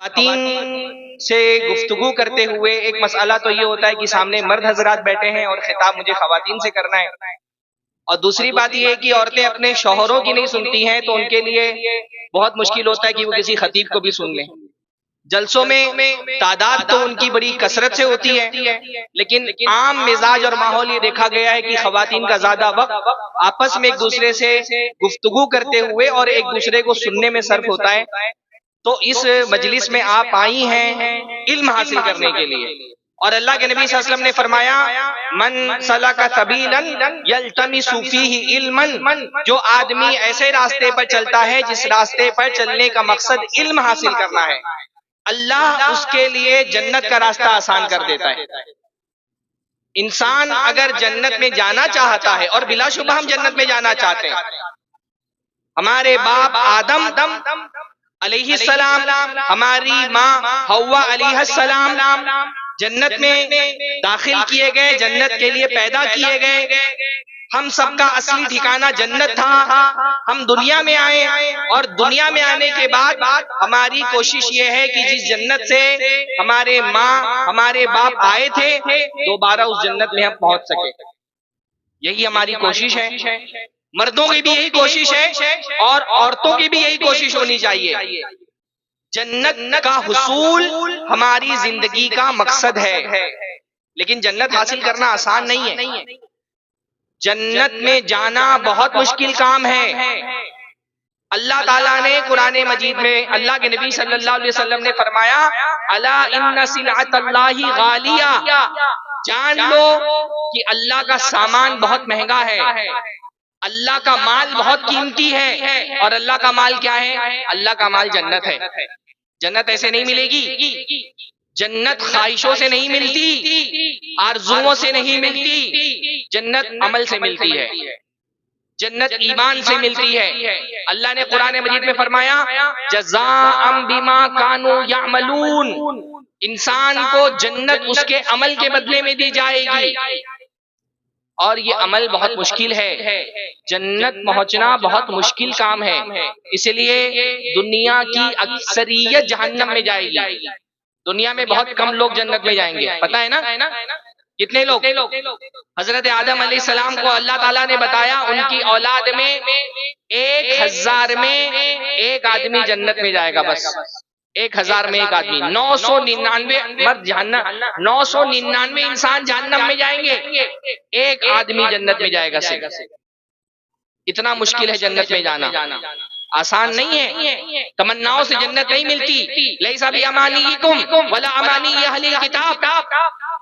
خواتین سے گفتگو کرتے ہوئے ایک مسئلہ تو یہ ہوتا ہے کہ سامنے مرد حضرات بیٹھے ہیں اور خطاب مجھے خواتین سے کرنا ہے، اور دوسری بات یہ ہے کہ عورتیں اپنے شوہروں کی نہیں سنتی ہیں تو ان کے لیے بہت مشکل ہوتا ہے کہ وہ کسی خطیب کو بھی سن لیں۔ جلسوں میں تعداد تو ان کی بڑی کثرت سے ہوتی ہے، لیکن عام مزاج اور ماحول یہ دیکھا گیا ہے کہ خواتین کا زیادہ وقت آپس میں ایک دوسرے سے گفتگو کرتے ہوئے اور ایک دوسرے کو سننے میں صرف ہوتا ہے۔ تو اس مجلس میں آپ آئی ہیں علم حاصل کرنے کے لیے، اور اللہ کے نبی صلی اللہ علیہ وسلم نے فرمایا من سلک سبیلا یلتمس فیہ علما، جو آدمی ایسے راستے پر چلتا ہے جس راستے پر چلنے کا مقصد علم حاصل کرنا ہے، اللہ اس کے لیے جنت کا راستہ آسان کر دیتا ہے۔ انسان اگر جنت میں جانا چاہتا ہے، اور بلا شبہ ہم جنت میں جانا چاہتے ہیں، ہمارے باپ آدم علیہ السلام، ہماری ماں حوا علیہ السلام جنت میں داخل کیے گئے، جنت کے لیے پیدا کیے گئے، ہم سب کا اصلی ٹھکانہ جنت تھا۔ ہم دنیا میں آئے اور دنیا میں آنے کے بعد ہماری کوشش یہ ہے کہ جس جنت سے ہمارے ماں ہمارے باپ آئے تھے دوبارہ اس جنت میں ہم پہنچ سکے، یہی ہماری کوشش ہے۔ مردوں کی بھی یہی کوشش ہے اور عورتوں کی بھی یہی کوشش ہونی چاہیے۔ جنت کا حصول ہماری زندگی کا مقصد ہے، لیکن جنت حاصل کرنا آسان نہیں ہے۔ جنت میں جانا بہت مشکل کام ہے۔ اللہ تعالیٰ نے قرآن مجید میں، اللہ کے نبی صلی اللہ علیہ وسلم نے فرمایا الا ان سلعۃ اللہ غالیہ، جان لو کہ اللہ کا سامان بہت مہنگا ہے، اللہ کا مال بہت قیمتی ہے، اور اللہ کا مال کیا ہے؟ اللہ کا مال جنت ہے۔ جنت ایسے نہیں ملے گی، جنت خواہشوں سے نہیں ملتی، آرزوؤں سے نہیں ملتی، جنت عمل سے ملتی ہے، جنت ایمان سے ملتی ہے۔ اللہ نے قرآن مجید میں فرمایا جزاء بما كانوا يعملون، انسان کو جنت اس کے عمل کے بدلے میں دی جائے گی، اور یہ عمل بہت مشکل ہے، جنت پہنچنا بہت مشکل کام ہے۔ اس لیے دنیا کی اکثریت جہنم میں جائے گی، دنیا میں بہت کم لوگ جنت میں جائیں گے، پتہ ہے نا کتنے لوگ؟ حضرت آدم علیہ السلام کو اللہ تعالیٰ نے بتایا ان کی اولاد میں 1000 میں ایک آدمی جنت میں جائے گا، بس 1000 میں ایک آدمی، 999 مرد جہنم، 999 انسان جہنم میں جائیں گے، ایک آدمی جنت میں جائے گا صرف۔ اتنا مشکل ہے جنت میں جانا، آسان نہیں ہے، تمناؤں سے جنت نہیں ملتی۔ لیس بامانیکم ولا امانی اہل الکتاب،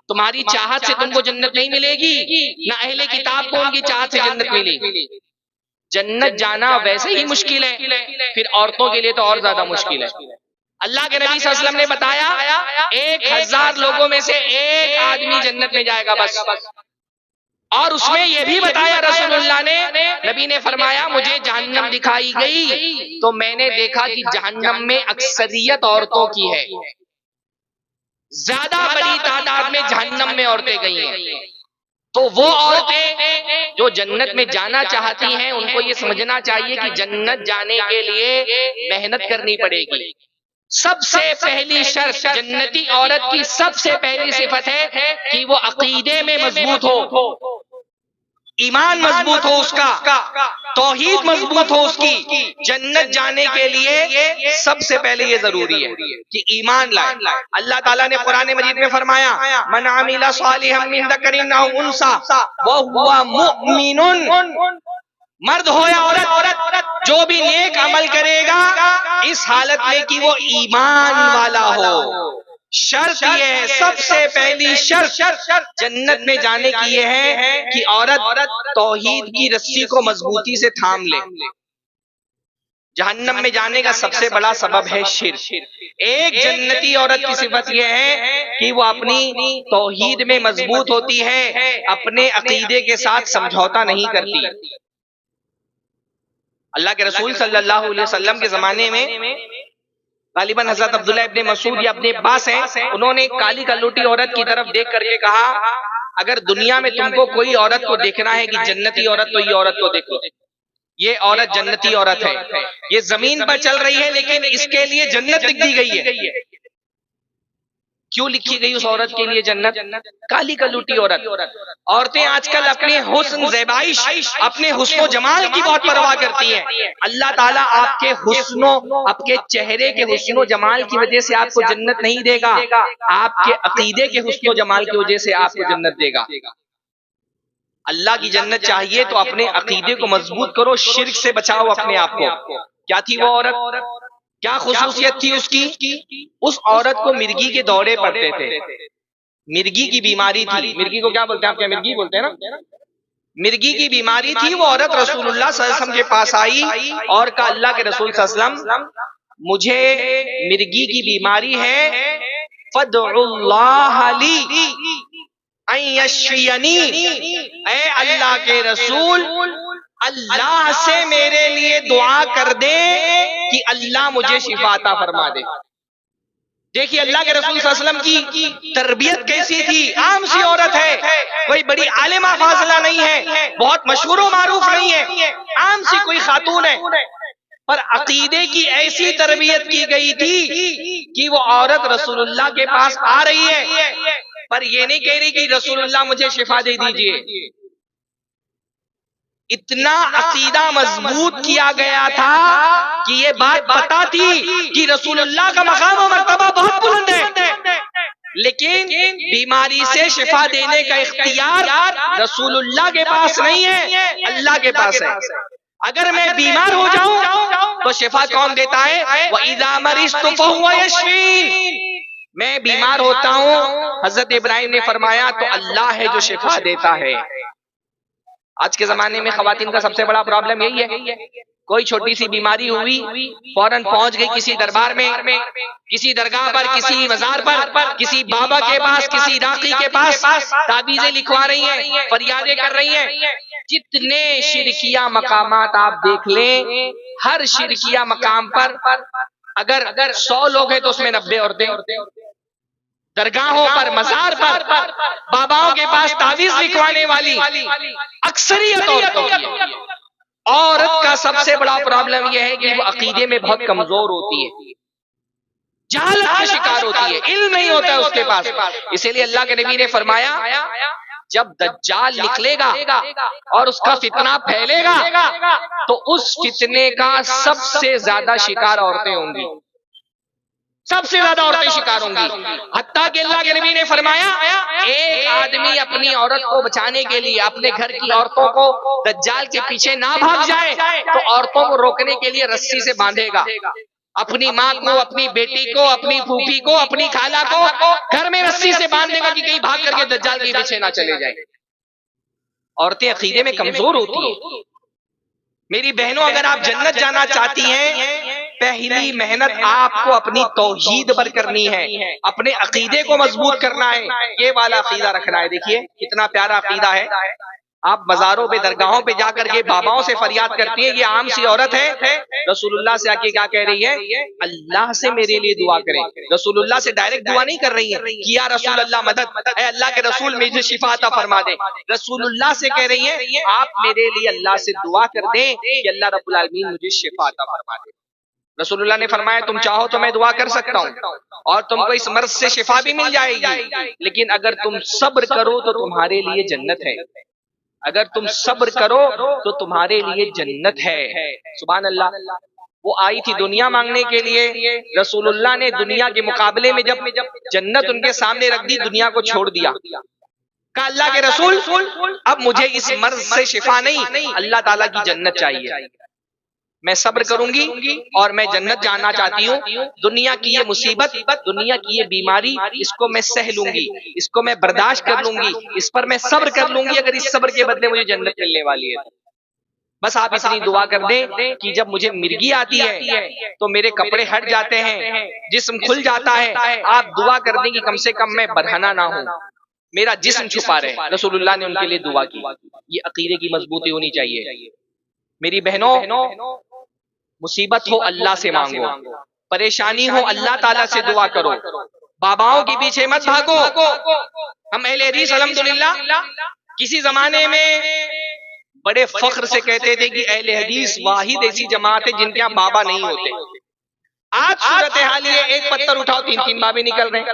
تمہاری چاہت سے تم کو جنت نہیں ملے گی، نہ اہل کتاب کو ان کی چاہت سے جنت ملے گی۔ جنت جانا ویسے ہی مشکل ہے، پھر عورتوں کے لیے تو اور زیادہ مشکل ہے۔ اللہ کے نبی صلی اللہ علیہ وسلم نے بتایا 1000 لوگوں میں سے ایک آدمی جنت میں جائے گا بس، اور اس میں یہ بھی بتایا رسول اللہ نے، نبی نے فرمایا مجھے جہنم دکھائی گئی تو میں نے دیکھا کہ جہنم میں اکثریت عورتوں کی ہے، زیادہ بڑی تعداد میں جہنم میں عورتیں گئی ہیں۔ تو وہ عورتیں جو جنت میں جانا چاہتی ہیں ان کو یہ سمجھنا چاہیے کہ جنت جانے کے لیے محنت کرنی پڑے گی۔ سب سے پہلی شرط جنتی عورت کی سب سے پہلی صفت ہے کہ وہ عقیدے میں مضبوط ہو، ایمان مضبوط ہو، اس کا توحید مضبوط ہو اس کی۔ جنت جانے کے لیے سب سے پہلے یہ ضروری ہے کہ ایمان لائے۔ اللہ تعالیٰ نے قرآن مجید میں فرمایا من عمل صالحا من ذکر او انثی وہو مؤمن، مرد ہو یا عورت جو بھی نیک عمل کرے گا اس حالت میں کہ وہ ایمان والا ہو۔ شرط یہ ہے، سب سے پہلی شرط جنت میں جانے کی یہ ہے کہ عورت توحید کی رسی کو مضبوطی سے تھام لے۔ جہنم میں جانے کا سب سے بڑا سبب ہے شرک۔ ایک جنتی عورت کی صفت یہ ہے کہ وہ اپنی توحید میں مضبوط ہوتی ہے، اپنے عقیدے کے ساتھ سمجھوتا نہیں کرتی۔ اللہ کے رسول صلی اللہ علیہ وسلم کے زمانے میں غالباً حضرت عبداللہ ابن مسعود یا اپنے عباس ہیں، انہوں نے کالی کلوٹی عورت کی طرف دیکھ کر کے کہا اگر دنیا میں تم کو کوئی عورت کو دیکھنا ہے کہ جنتی عورت تو یہ عورت کو دیکھو، یہ عورت جنتی عورت ہے، یہ زمین پر چل رہی ہے لیکن اس کے لیے جنت لکھ دی گئی ہے۔ کیوں لکھی گئی اس عورت کے لیے جنت؟ کالی کلوٹی عورت. عورتیں آج کل اپنے حسن زیبائش، اپنے حسن و جمال کی بہت پرواہ کرتی ہیں. اللہ تعالیٰ آپ کے حسن و آپ کے چہرے کے حسن و جمال کی وجہ سے آپ کو جنت نہیں دے گا، آپ کے عقیدے کے حسن و جمال کی وجہ سے آپ کو جنت دے گا. اللہ کی جنت چاہیے تو اپنے عقیدے کو مضبوط کرو، شرک سے بچاؤ اپنے آپ کو. کیا تھی وہ عورت؟ کیا خصوصیت تھی اس کی؟ اس عورت کو مرگی کے دورے پڑتے تھے، مرگی کی بیماری تھی. مرگی کو کیا بولتے ہیں آپ؟ کیا مرگی بولتے ہیں نا؟ مرگی کی بیماری تھی. وہ عورت رسول اللہ صلی اللہ علیہ وسلم کے پاس آئی اور کہا اللہ کے رسول صلی اللہ علیہ وسلم مجھے مرگی کی بیماری ہے، فادعوا اللہ لی ان یشفینی، اے اللہ کے رسول اللہ سے میرے لیے دعا کر دے کہ اللہ مجھے شفا عطا فرما دے. دیکھیے اللہ کے رسول صلی اللہ علیہ وسلم کی تربیت کیسی تھی. عام سی عورت ہے، کوئی بڑی عالمہ فاضلہ نہیں ہے، بہت مشہور و معروف نہیں ہے، عام سی کوئی خاتون ہے، پر عقیدے کی ایسی تربیت کی گئی تھی کہ وہ عورت رسول اللہ کے پاس آ رہی ہے پر یہ نہیں کہہ رہی کہ رسول اللہ مجھے شفا دے دیجئے. اتنا عقیدہ مضبوط کیا گیا تھا کہ یہ بات پتہ تھی کہ رسول اللہ کا مقام و مرتبہ بہت بلند ہے، لیکن بیماری سے شفا دینے کا اختیار رسول اللہ کے پاس نہیں ہے، اللہ کے پاس ہے. اگر میں بیمار ہو جاؤں تو شفا کون دیتا ہے؟ وَإِذَا مَرِضْتُ فَهُوَ يَشْفِينِ. میں بیمار ہوتا ہوں، حضرت ابراہیم نے فرمایا تو اللہ ہے جو شفا دیتا ہے. آج کے زمانے میں خواتین کا سب سے بڑا پرابلم یہی ہے، کوئی چھوٹی سی بیماری ہوئی فوراً پہنچ گئی کسی دربار میں، کسی درگاہ پر، کسی مزار پر، کسی بابا کے پاس، کسی راقی کے پاس تعویذیں لکھوا رہی ہیں، فریادیں کر رہی ہیں. جتنے شرکیہ مقامات آپ دیکھ لیں، ہر شرکیہ مقام پر اگر 100 لوگ ہیں تو اس میں 90 عورتیں. درگاہوں پر، مزار پر، باباؤں کے پاس تعویذ لکھوانے والی اکثریت عورتوں کی. عورت کا سب سے بڑا پرابلم یہ ہے کہ وہ عقیدے میں بہت کمزور ہوتی ہے، جہالت کا شکار ہوتی ہے، علم نہیں ہوتا ہے اس کے پاس. اسی لیے اللہ کے نبی نے فرمایا جب دجال نکلے گا اور اس کا فتنہ پھیلے گا تو اس فتنے کا سب سے زیادہ شکار عورتیں ہوں گی، سب سے زیادہ عورتیں شکار ہوں گی. حتیٰ کہ اللہ کے نبی نے فرمایا ایک آدمی اپنی عورت کو بچانے کے لیے اپنے گھر کی عورتوں کو دجال کے پیچھے نہ بھاگ جائے تو عورتوں کو روکنے کے لیے رسی سے باندھے گا. اپنی ماں کو، اپنی بیٹی کو، اپنی پھوپھی کو، اپنی خالہ کو گھر میں رسی سے باندھے گا کہ کہیں بھاگ کر کے دجال کے پیچھے نہ چلے جائیں. عورتیں عقیدے میں کمزور ہوتی ہیں. میری بہنوں، اگر آپ جنت جانا چاہتی ہیں، پہلی محنت آپ کو اپنی توحید پر کرنی ہے، اپنے عقیدے کو مضبوط کرنا ہے، یہ والا عقیدہ رکھنا ہے. دیکھیے کتنا پیارا عقیدہ ہے. آپ بازاروں پہ، درگاہوں پہ جا کر کے باباؤں سے فریاد کرتی ہیں، یہ عام سی عورت ہے، رسول اللہ سے آ کے کیا کہہ رہی ہے؟ اللہ سے میرے لیے دعا کریں. رسول اللہ سے ڈائریکٹ دعا نہیں کر رہی ہے کہ یا رسول اللہ مدد، اے اللہ کے رسول مجھے شفا عطا فرما دے. رسول اللہ سے کہہ رہی ہیں آپ میرے لیے اللہ سے دعا کر دیں کہ اللہ رب العالمین مجھے شفا عطا فرما دے. رسول اللہ نے فرمایا تم چاہو تو میں دعا کر سکتا ہوں اور تم کو اس مرض سے شفا بھی مل جائے گی، لیکن اگر تم صبر کرو تو تمہارے لیے جنت ہے. اگر تم صبر کرو تو تمہارے لیے جنت ہے. سبحان اللہ. وہ آئی تھی دنیا مانگنے کے لیے، رسول اللہ نے دنیا کے مقابلے میں جب جنت ان کے سامنے رکھ دی، دنیا کو چھوڑ دیا. کہا اللہ کے رسول اب مجھے اس مرض سے شفا نہیں، اللہ تعالیٰ کی جنت چاہیے. میں صبر کروں گی اور میں جنت جانا چاہتی ہوں. دنیا کی یہ مصیبت، دنیا کی یہ بیماری، اس کو میں سہ لوں گی، اس کو میں برداشت کر لوں گی، اس پر میں صبر کر لوں گی اگر اس صبر کے بدلے مجھے جنت ملنے والی ہے. بس آپ اتنی دعا کر دیں کہ جب مجھے مرگی آتی ہے تو میرے کپڑے ہٹ جاتے ہیں، جسم کھل جاتا ہے. آپ دعا کر دیں کہ کم سے کم میں برہنہ نہ ہوں، میرا جسم چھپا رہے. رسول اللہ نے ان کے لیے دعا کی. یہ عقیدے کی مضبوطی ہونی چاہیے. میری بہنوں، مصیبت ہو اللہ سے مانگو، پریشانی ہو اللہ تعالیٰ سے دعا کرو، باباؤں کے پیچھے مت بھاگو. ہم اہل حدیث الحمدللہ کسی زمانے میں بڑے فخر سے کہتے تھے کہ اہل حدیث واحد ایسی جماعت ہے جن کے یہاں بابا نہیں ہوتے. آج صورتحال یہ ایک پتھر اٹھاؤ 3 بابے نکل رہے ہیں.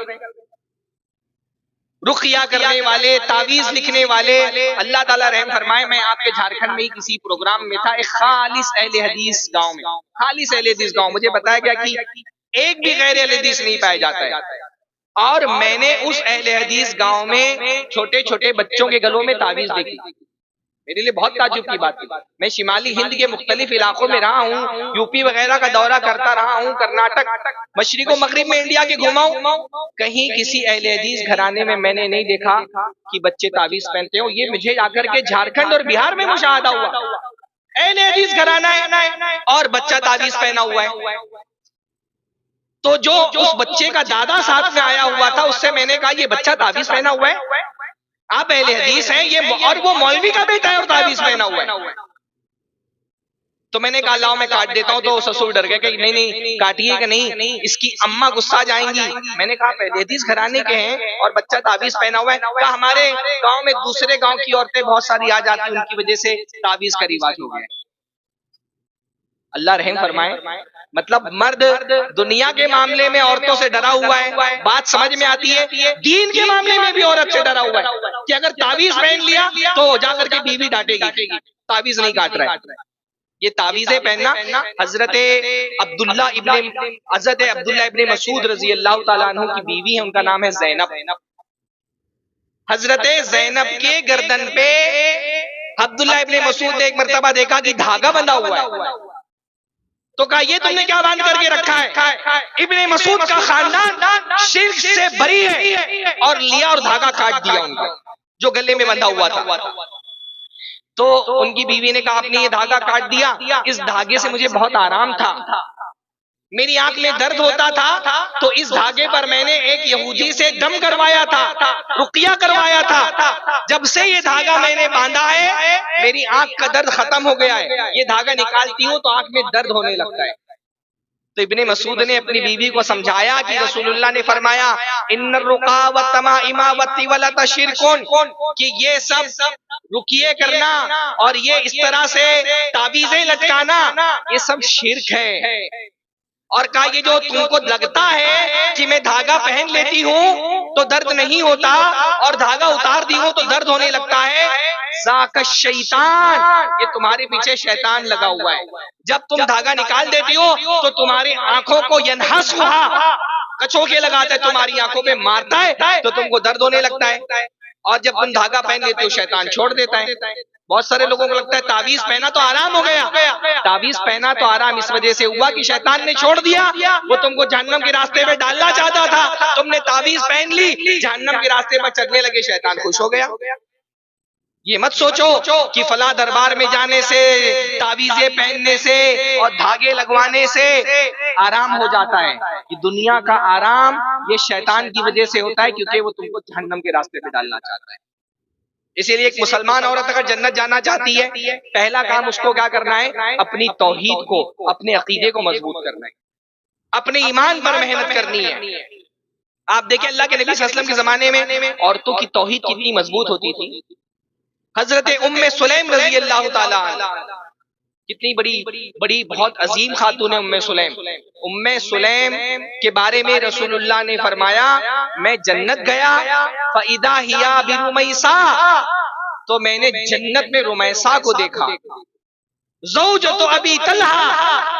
رقیہ کرنے والے، تعویذ لکھنے والے، اللہ تعالیٰ رحم فرمائے، میں آپ کے جھارکھنڈ میں ہی کسی پروگرام میں تھا، ایک خالص اہل حدیث گاؤں میں، خالص اہل حدیث گاؤں، مجھے بتایا گیا کہ ایک بھی غیر اہل حدیث نہیں پایا جاتا ہے، اور میں نے اس اہل حدیث گاؤں میں چھوٹے چھوٹے بچوں کے گلوں میں تعویذ دیکھی، میرے لیے بہت تعجب کی بات تھی۔ میں شمالی ہند کے مختلف علاقوں میں رہا ہوں، یو پی وغیرہ کا دورہ کرتا رہا ہوں، کرناٹک، مشرق و مغرب میں انڈیا کے گھوما ہوں، کہیں کسی اہل حدیث گھرانے میں نے نہیں دیکھا کہ بچے تعویذ پہنتے ہوں۔ یہ مجھے جا کر کے جھارکھنڈ اور بہار میں مشاہدہ ہوا، اہل حدیث گھرانہ ہے اور بچہ تعویذ پہنا ہوا ہے۔ تو جو اس بچے کا دادا ساتھ میں آیا ہوا تھا، اس سے میں نے کہا یہ بچہ تعویذ پہنا ہوا ہے، آپ اہل حدیث ہیں، یہ اور وہ مولوی کا بیٹا ہے اور تعویذ پہنا ہوا ہے۔ تو میں نے کہا لاؤ میں کاٹ دیتا ہوں، تو سسور ڈر گئے کہ نہیں کاٹیے کہ نہیں، اس کی اماں غصہ جائیں گی۔ میں نے کہا اہل حدیث گھرانے کے ہیں اور بچہ تعویذ پہنا ہوا ہے، کہا ہمارے گاؤں میں دوسرے گاؤں کی عورتیں بہت ساری آ جاتی ہیں، ان کی وجہ سے تعویذ کا رواج ہو گیا۔ اللہ رحم فرمائے، مطلب مرد دنیا کے معاملے میں عورتوں سے ڈرا ہوا ہے، بات سمجھ میں آتی ہے، دین کے معاملے میں بھی عورت سے ڈرا ہوا ہے کہ اگر تعویذ پہن لیا تو جا کر کے بیوی ڈانٹے گی، تعویذ نہیں کاٹ رہا ہے۔ یہ تعویذیں پہننا حضرت عبداللہ ابن مسعود رضی اللہ تعالیٰ عنہ کی بیوی ہے، ان کا نام ہے زینب۔ حضرت زینب کے گردن پہ عبداللہ ابن مسعود نے ایک مرتبہ دیکھا کہ دھاگا بندھا ہوا ہے، تو کہا یہ تم نے کیا باندھ کر کے رکھا ہے؟ ابن مسعود کا خاندان شرک سے بری ہے، اور لیا اور دھاگا کاٹ دیا ان کا جو گلے میں بندھا ہوا تھا۔ تو ان کی بیوی نے کہا آپ نے یہ دھاگا کاٹ دیا، اس دھاگے سے مجھے بہت آرام تھا، میری آنکھ میں درد ہوتا تھا، تو اس دھاگے پر میں نے ایک یہودی سے دم کروایا تھا، رقیہ کروایا تھا، جب سے یہ دھاگا میں نے باندھا ہے میری آنکھ کا درد ختم ہو گیا ہے، یہ دھاگا نکالتی ہوں تو آنکھ میں درد ہونے لگتا ہے۔ تو ابن مسعود نے اپنی بیوی کو سمجھایا کہ رسول اللہ نے فرمایا ان الرقا والتمائم والتولۃ شرک، کہ یہ سب رقیے کرنا اور یہ اس طرح سے تعویذیں لٹکانا یہ سب شرک ہے، اور کہا یہ جو تم کو لگتا ہے کہ میں دھاگا پہن لیتی ہوں تو درد نہیں ہوتا اور دھاگا اتار دی ہوں تو درد ہونے لگتا ہے، ذاک الشیطان، یہ تمہارے پیچھے شیطان لگا ہوا ہے، جب تم دھاگا نکال دیتی ہو تو تمہاری آنکھوں کو ینحسھا، کچوکے لگاتا ہے، تمہاری آنکھوں پہ مارتا ہے تو تم کو درد ہونے لگتا ہے، اور جب تم دھاگا پہن لیتے ہو شیطان چھوڑ دیتا ہے۔ بہت سارے لوگوں کو لگتا ہے تعویذ پہنا تو آرام ہو گیا، تعویذ پہنا تو آرام اس وجہ سے ہوا کہ شیطان نے چھوڑ دیا، وہ تم کو جہنم کے راستے پہ ڈالنا چاہتا تھا، تم نے تعویذ پہن لی، جہنم کے راستے پر چلنے لگے، شیطان خوش ہو گیا۔ یہ مت سوچو کہ فلاں دربار میں جانے سے، تعویذیں پہننے سے اور دھاگے لگوانے سے آرام ہو جاتا ہے، یہ دنیا کا آرام یہ شیطان کی وجہ سے ہوتا ہے، کیونکہ وہ تم کو جہنم کے راستے پہ ڈالنا چاہتا ہے۔ اسی لیے ایک مسلمان عورت اگر جنت جانا چاہتی ہے، پہلا کام اس کو کیا کرنا ہے؟ اپنی توحید کو، اپنے عقیدے کو مضبوط کرنا ہے، اپنے ایمان پر محنت کرنی ہے۔ آپ دیکھیں اللہ کے نبی صلی اللہ علیہ وسلم کے زمانے میں عورتوں کی توحید کتنی مضبوط ہوتی تھی۔ حضرت ام سلیم رضی اللہ تعالیٰ عنہ، کتنی بڑی بہت عظیم خاتون ہے ام سلیم۔ ام سلیم کے بارے میں رسول اللہ نے فرمایا میں جنت گیا فَإِذَا هِيَا بِرُمَيْسَا، تو میں نے جنت میں رمیسا کو دیکھا، زوجۃ ابی طلحہ،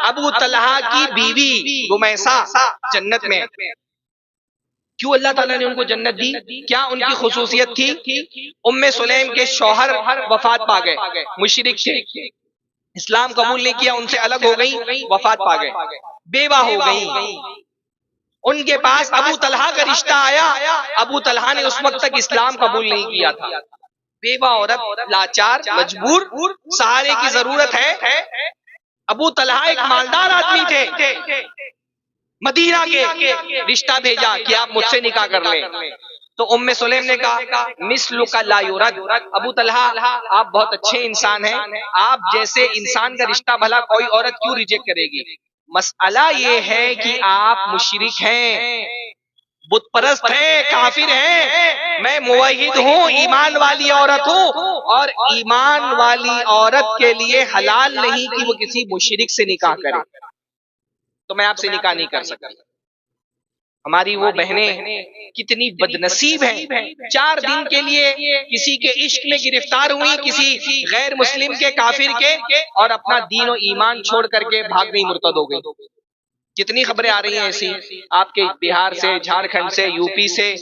ابو طلحہ کی بیوی رمیسا جنت میں۔ کیوں اللہ تعالیٰ نے ان کو جنت دی؟ کیا ان کی خصوصیت تھی؟ ام سلیم کے شوہر وفات پا گئے، مشرک تھے، اسلام قبول نہیں کیا، ان سے الگ ہو گئی، وفات پا گئے، بیوہ ہو گئی۔ ان کے پاس ابو طلحہ کا رشتہ آیا، ابو طلحہ نے اس وقت تک اسلام قبول نہیں کیا تھا، بیوہ عورت، لاچار، مجبور، سہارے کی ضرورت ہے۔ ابو طلحہ ایک مالدار آدمی تھے، مدینہ کے، رشتہ بھیجا کہ آپ مجھ سے نکاح کر لیں، تو ام سلیم نے کہا مثلک لا یرد، ابو طلحہ آپ بہت اچھے انسان ہیں، آپ جیسے انسان کا رشتہ بھلا کوئی عورت کیوں ریجیکٹ کرے گی؟ مسئلہ یہ ہے کہ آپ مشرک ہیں، بت پرست ہیں، کافر ہیں، میں موحد ہوں، ایمان والی عورت ہوں، اور ایمان والی عورت کے لیے حلال نہیں کہ وہ کسی مشرک سے نکاح کرے، تو میں آپ سے نکاح نہیں کر سکتا۔ ہماری وہ بہنیں کتنی بدنصیب ہیں، 4 دن کے لیے کسی کے عشق میں گرفتار ہوئی، کسی غیر مسلم کے، کافر کے، اور اپنا دین و ایمان چھوڑ کر کے بھاگ گئی، مرتد ہو گئی۔ کتنی خبریں آ رہی ہیں ایسی آپ کے بہار سے، جھارکھنڈ سے، یو پی سے،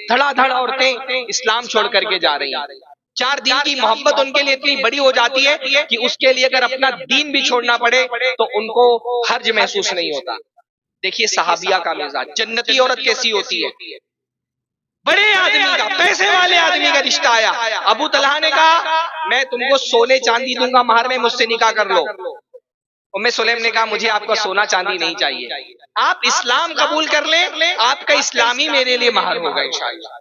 دھڑا دھڑ عورتیں اسلام چھوڑ کر کے جا رہی ہیں۔ 4 دن کی محبت ان کے لیے اتنی بڑی ہو جاتی ہے کہ اس کے لیے اگر اپنا دین بھی چھوڑنا پڑے تو ان کو حرج محسوس نہیں ہوتا۔ دیکھیے صحابیہ کا مزاج، جنتی عورت کیسی ہوتی ہے، بڑے آدمی کا، پیسے والے آدمی کا رشتہ آیا، ابو طلحہ نے کہا میں تم کو سونے چاندی دوں گا مہر میں، مجھ سے نکاح کر لو۔ ام سلیم نے کہا مجھے آپ کا سونا چاندی نہیں چاہیے، آپ اسلام قبول کر لیں، آپ کا اسلامی میرے لیے مہر ہوگا انشاءاللہ۔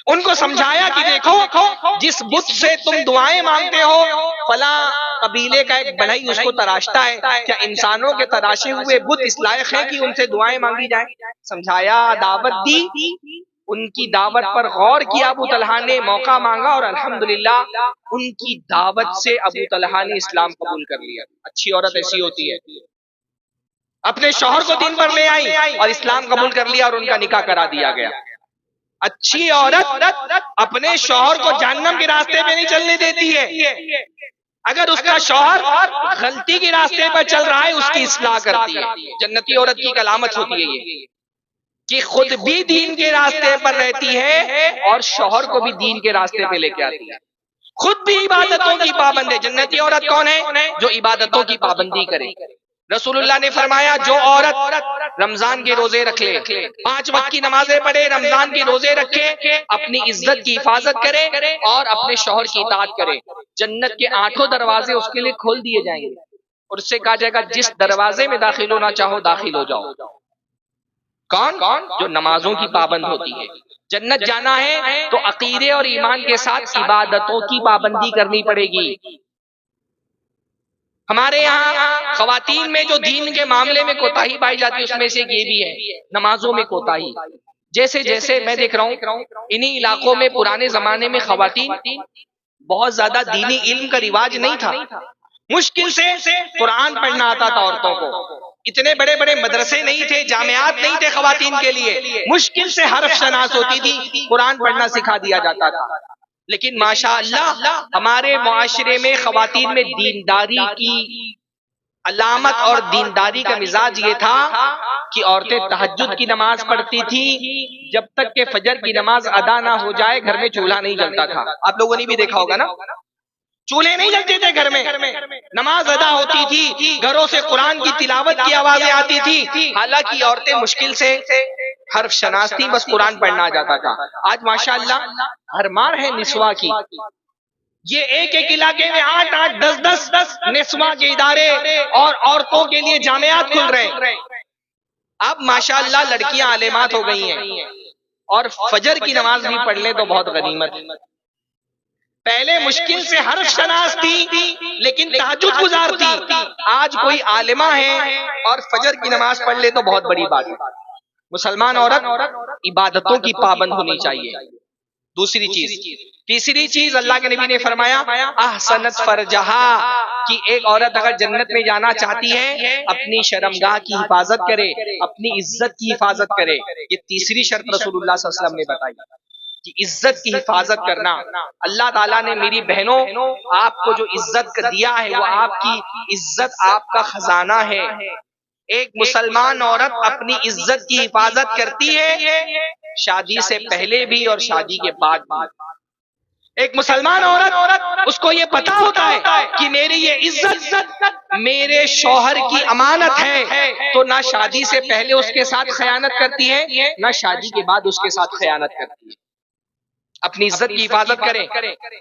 ان کو سمجھایا کہ دیکھو جس بت سے تم دعائیں مانگتے ہو فلاں قبیلے کا ایک بڑھئی اس کو تراشتا ہے، کیا انسانوں کے تراشے ہوئے بت اس لائق ہے کہ ان سے دعائیں مانگی جائیں؟ سمجھایا، دعوت دی، ان کی دعوت پر غور کیا ابو طلحہ نے، موقع مانگا، اور الحمدللہ ان کی دعوت سے ابو طلحہ نے اسلام قبول کر لیا۔ اچھی عورت ایسی ہوتی ہے، اپنے شوہر کو دین پر لے آئی اور اسلام قبول کر لیا اور ان کا نکاح کرا دیا گیا۔ اچھی عورت اپنے شوہر کو جہنم کے راستے پہ نہیں چلنے دیتی ہے، اگر اس کا شوہر غلطی کے راستے پر چل رہا ہے اس کی اصلاح کرتی ہے۔ جنتی عورت کی علامت ہوتی ہے یہ کہ خود بھی دین کے راستے پر رہتی ہے اور شوہر کو بھی دین کے راستے پہ لے کے آتی ہے، خود بھی عبادتوں کی پابند ہے۔ جنتی عورت کون ہے؟ جو عبادتوں کی پابندی کرے۔ رسول اللہ نے فرمایا جو عورت رمضان کے روزے رکھ لے، 5 وقت کی نمازیں پڑھے، رمضان کے روزے رکھے، اپنی عزت کی حفاظت کرے اور اپنے شوہر کی اطاعت کرے، جنت کے 8 دروازے اس کے لیے کھول دیے جائیں گے، اور اس سے کہا جائے گا جس دروازے میں داخل ہونا چاہو داخل ہو جاؤ۔ کون؟ جو نمازوں کی پابند ہوتی ہے۔ جنت جانا ہے تو عقیدے اور ایمان کے ساتھ عبادتوں کی پابندی کرنی پڑے گی۔ ہمارے یہاں خواتین میں جو دین کے معاملے میں کوتاہی پائی جاتی ہے اس میں سے یہ بھی ہے، نمازوں میں کوتاہی۔ جیسے جیسے میں دیکھ رہا ہوں انہی علاقوں میں پرانے زمانے میں خواتین بہت زیادہ دینی علم کا رواج نہیں تھا، مشکل سے قرآن پڑھنا آتا تھا عورتوں کو، اتنے بڑے بڑے مدرسے نہیں تھے، جامعات نہیں تھے خواتین کے لیے، مشکل سے حرف شناس ہوتی تھی، قرآن پڑھنا سکھا دیا جاتا تھا۔ لیکن ماشاءاللہ ہمارے معاشرے میں خواتین میں دینداری کی علامت اور دینداری کا مزاج یہ تھا کہ عورتیں تہجد کی نماز پڑھتی تھی، جب تک کہ فجر کی نماز ادا نہ ہو جائے گھر میں چولہا نہیں جلتا تھا۔ آپ لوگوں نے بھی دیکھا ہوگا نا، چولہے نہیں جلتے تھے گھر میں، نماز ادا ہوتی تھی، گھروں سے قرآن کی تلاوت کی آوازیں آتی تھی، حالانکہ عورتیں مشکل سے حرف شناس تھی، بس قرآن پڑھنا آ جاتا تھا۔ آج ماشاءاللہ بھرمار ہے نسواں کی، یہ ایک ایک علاقے میں 8-8 10-10 نسواں کے ادارے اور عورتوں کے لیے جامعات کھل رہے ہیں۔ اب ماشاءاللہ لڑکیاں عالمات ہو گئی ہیں اور فجر کی نماز بھی پڑھ لیں تو بہت غنیمت ہے۔ پہلے مشکل سے حرف شناس تھی لیکن تہجد گزارتی، آج کوئی عالمہ ہے اور فجر کی نماز پڑھ لے تو بہت بڑی بات ہے۔ مسلمان عورت عبادتوں کی پابند ہونی چاہیے۔ دوسری چیز، تیسری چیز اللہ کے نبی نے فرمایا احسنت فرجہا، کہ ایک عورت اگر جنت میں جانا چاہتی ہے اپنی شرمگاہ کی حفاظت کرے، اپنی عزت کی حفاظت کرے۔ یہ تیسری شرط رسول اللہ صلی اللہ علیہ وسلم نے بتائی کہ عزت کی حفاظت کرنا۔ اللہ تعالیٰ نے میری بہنوں آپ کو جو عزت دیا ہے وہ آپ کی عزت آپ کا خزانہ ہے۔ ایک مسلمان عورت اپنی عزت کی حفاظت کرتی ہے، شادی سے پہلے بھی اور شادی کے بعد بھی۔ ایک مسلمان عورت اس کو یہ پتا ہوتا ہے کہ میری یہ عزت میرے شوہر کی امانت ہے، تو نہ شادی سے پہلے اس کے ساتھ خیانت کرتی ہے نہ شادی کے بعد اس کے ساتھ خیانت کرتی ہے۔ اپنی عزت کی حفاظت کریں۔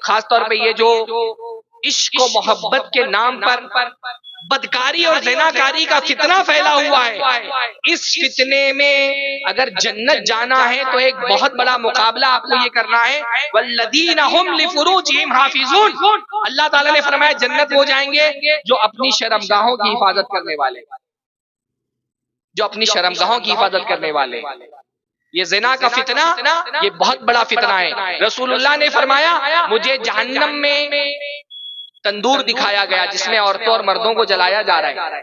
خاص طور پہ یہ جو عشق و محبت کے نام پر بدکاری اور زناکاری کا فتنہ پھیلا ہوا ہے، اس فتنے میں اگر جنت جانا ہے تو ایک بہت بڑا مقابلہ آپ کو یہ کرنا ہے، والذین ہم لفروجہم حافظون۔ اللہ تعالیٰ نے فرمایا جنت وہ جائیں گے جو اپنی شرمگاہوں کی حفاظت کرنے والے، جو اپنی شرمگاہوں کی حفاظت کرنے والے۔ یہ زنا کا فتنہ یہ بہت بڑا فتنہ ہے۔ رسول اللہ نے فرمایا مجھے جہنم میں تندور دکھایا گیا جس میں عورتوں اور مردوں کو جلایا جا رہا ہے،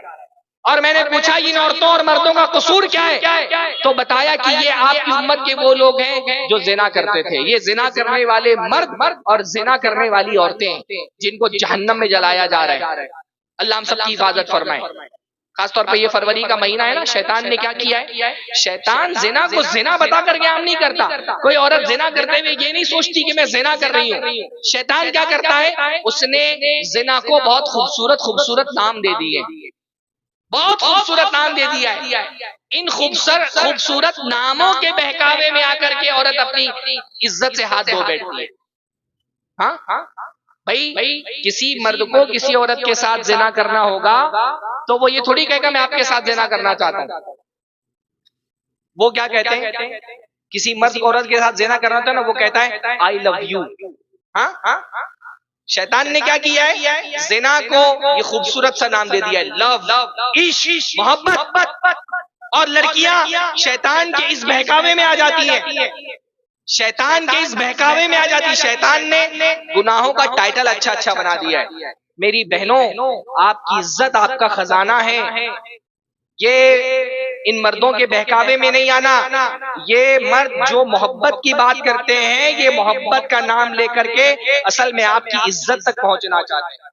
اور میں نے پوچھا ان عورتوں اور مردوں کا قصور کیا ہے؟ تو بتایا کہ یہ آپ کی امت کے وہ لوگ ہیں جو زنا کرتے تھے، یہ زنا کرنے والے مرد اور زنا کرنے والی عورتیں جن کو جہنم میں جلایا جا رہا ہے۔ اللہ ہم سب کی حفاظت فرمائے۔ خاص طور پہ یہ فروری کا مہینہ ہے نا، شیطان نے کیا کیا ہے؟ شیطان زنا کو زنا بتا کر کے عام نہیں کرتا۔ کوئی عورت زنا کرتے ہوئے یہ نہیں سوچتی کہ میں زنا کر رہی ہوں۔ شیطان کیا کرتا ہے؟ اس نے زنا کو بہت خوبصورت نام دے دیے، بہت خوبصورت نام دے دیا ہے۔ ان خوبصورت ناموں کے بہکاوے میں آ کر کے عورت اپنی عزت سے ہاتھ دھو بیٹھتی ہے۔ ہاں بھائی، کسی مرد کو کسی عورت کے ساتھ زنا کرنا ہوگا تو وہ یہ تھوڑی کہے گا میں آپ کے ساتھ زنا کرنا چاہتا ہوں۔ وہ کیا کہتے ہیں؟ کسی مرد کو عورت کے ساتھ زنا کرنا ہوتا ہے نا، وہ کہتا ہے آئی لو یو۔ ہاں، شیطان نے کیا کیا ہے؟ زنا کو یہ خوبصورت سا نام دے دیا ہے، لو، عشق، محبت۔ اور لڑکیاں شیطان کے اس بہکاوے میں آ جاتی ہیں، شیطان کے اس بہکاوے میں آ جاتی ہے۔ شیطان نے گناہوں کا ٹائٹل اچھا بنا دیا ہے۔ میری بہنوں، آپ کی عزت آپ کا خزانہ ہے، یہ ان مردوں کے بہکاوے میں نہیں آنا۔ یہ مرد جو محبت کی بات کرتے ہیں، یہ محبت کا نام لے کر کے اصل میں آپ کی عزت تک پہنچنا چاہتے ہیں۔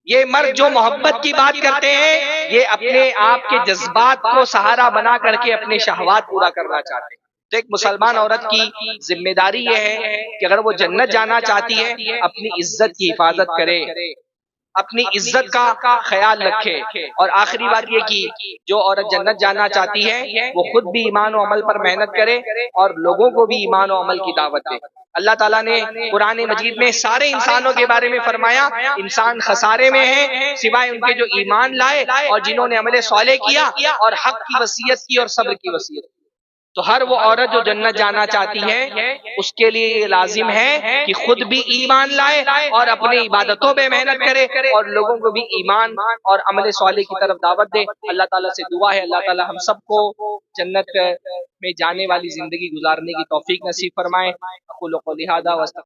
یہ مرد جو محبت کی بات کرتے ہیں، یہ اپنے آپ کے جذبات کو سہارا بنا کر کے اپنے شہوات پورا کرنا چاہتے ہیں۔ تو ایک مسلمان عورت کی ذمہ داری یہ ہے کہ اگر وہ جنت جانا چاہتی ہے، اپنی عزت کی حفاظت کرے، اپنی عزت کا خیال رکھے۔ اور آخری بات یہ کہ جو عورت جنت جانا چاہتی ہے وہ خود بھی ایمان و عمل پر محنت کرے اور لوگوں کو بھی ایمان و عمل کی دعوت دے۔ اللہ تعالیٰ نے قرآن مجید میں سارے انسانوں کے بارے میں فرمایا انسان خسارے میں ہیں سوائے ان کے جو ایمان لائے اور جنہوں نے عمل صالح کیا اور حق کی وصیت کی اور صبر کی وصیت کی۔ تو ہر وہ عورت جو جنت جانا چاہتی ہے اس کے لیے یہ لازم ہے کہ خود بھی ایمان لائے اور اپنی عبادتوں پہ محنت کرے اور لوگوں کو بھی ایمان اور عمل صالح کی طرف دعوت دے۔ اللہ تعالیٰ سے دعا ہے اللہ تعالیٰ ہم سب کو جنت میں جانے والی زندگی گزارنے کی توفیق نصیب فرمائے۔ اقول قولی ھذا واستغفر